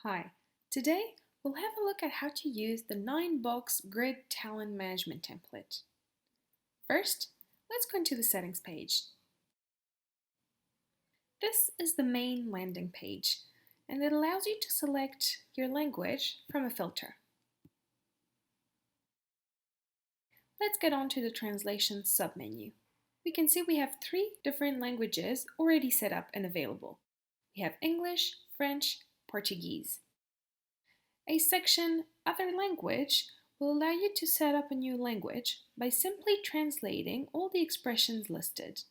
Hi, today we'll have a look at how to use the 9-box grid talent management template. First, let's go into the settings page. This is the main landing page, and it allows you to select your language from a filter. Let's get on to the translation submenu. We can see we have 3 different languages already set up and available. We have English, French, Portuguese. A section Other Language will allow you to set up a new language by simply translating all the expressions listed.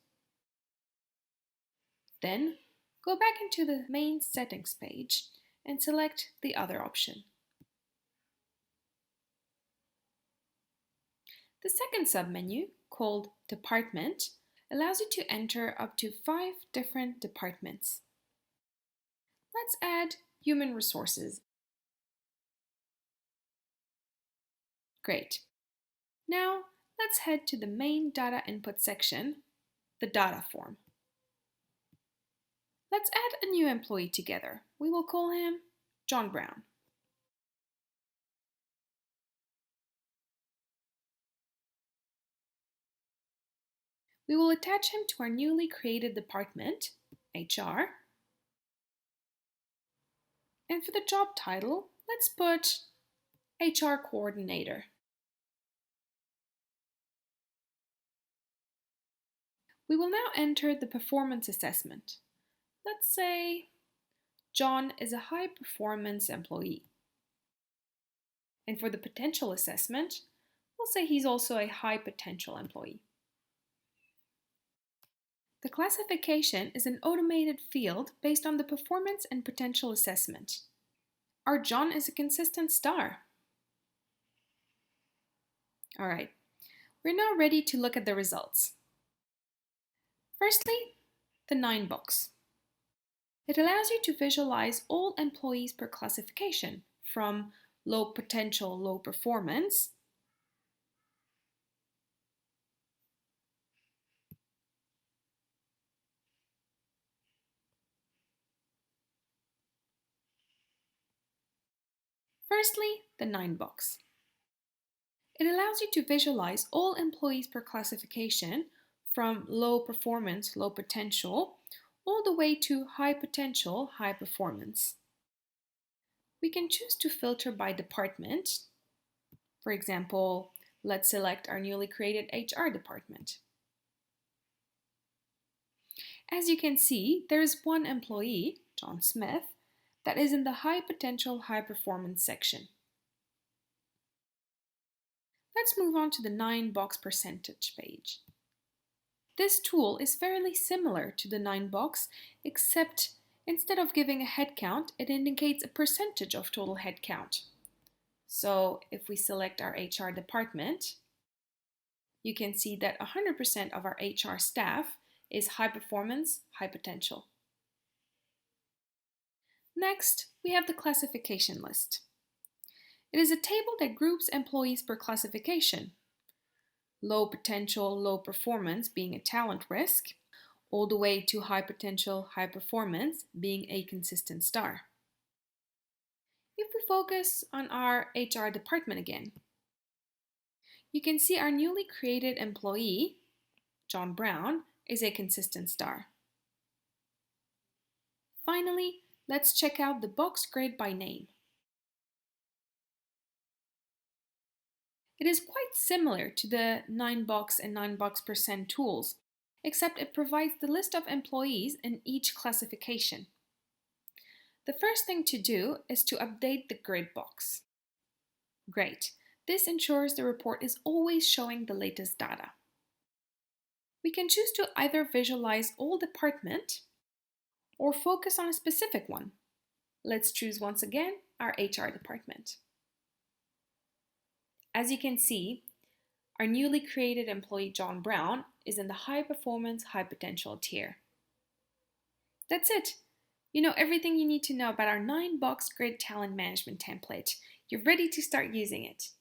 Then, go back into the main settings page and select the Other option. The second submenu, called Department, allows you to enter up to 5 different departments. Let's add Human Resources. Great. Now, let's head to the main data input section, the data form. Let's add a new employee together. We will call him John Brown. We will attach him to our newly created department, HR. And for the job title, let's put HR Coordinator. We will now enter the performance assessment. Let's say John is a high performance employee. And for the potential assessment, we'll say he's also a high potential employee. The classification is an automated field based on the performance and potential assessment. Our John is a consistent star. Alright, we're now ready to look at the results. Firstly, the 9-box. It allows you to visualize all employees per classification, from low potential, low performance, Firstly, the 9-box. It allows you to visualize all employees per classification, from low performance, low potential, all the way to high potential, high performance. We can choose to filter by department. For example, let's select our newly created HR department. As you can see, there is one employee, John Smith, that is in the high potential, high performance section. Let's move on to the 9-box percentage page. This tool is fairly similar to the 9-box, except instead of giving a head count, it indicates a percentage of total head count. So if we select our HR department, you can see that 100% of our HR staff is high performance, high potential. Next, we have the classification list. It is a table that groups employees per classification. Low potential, low performance being a talent risk, all the way to high potential, high performance being a consistent star. If we focus on our HR department again, you can see our newly created employee, John Brown, is a consistent star. Finally, let's check out the box grade by name. It is quite similar to the 9-box and 9-box percent tools, except it provides the list of employees in each classification. The first thing to do is to update the grid box. Great, this ensures the report is always showing the latest data. We can choose to either visualize all department or focus on a specific one. Let's choose once again our HR department. As you can see, our newly created employee John Brown is in the high performance, high potential tier. That's it. You know everything you need to know about our 9-box grid talent management template. You're ready to start using it.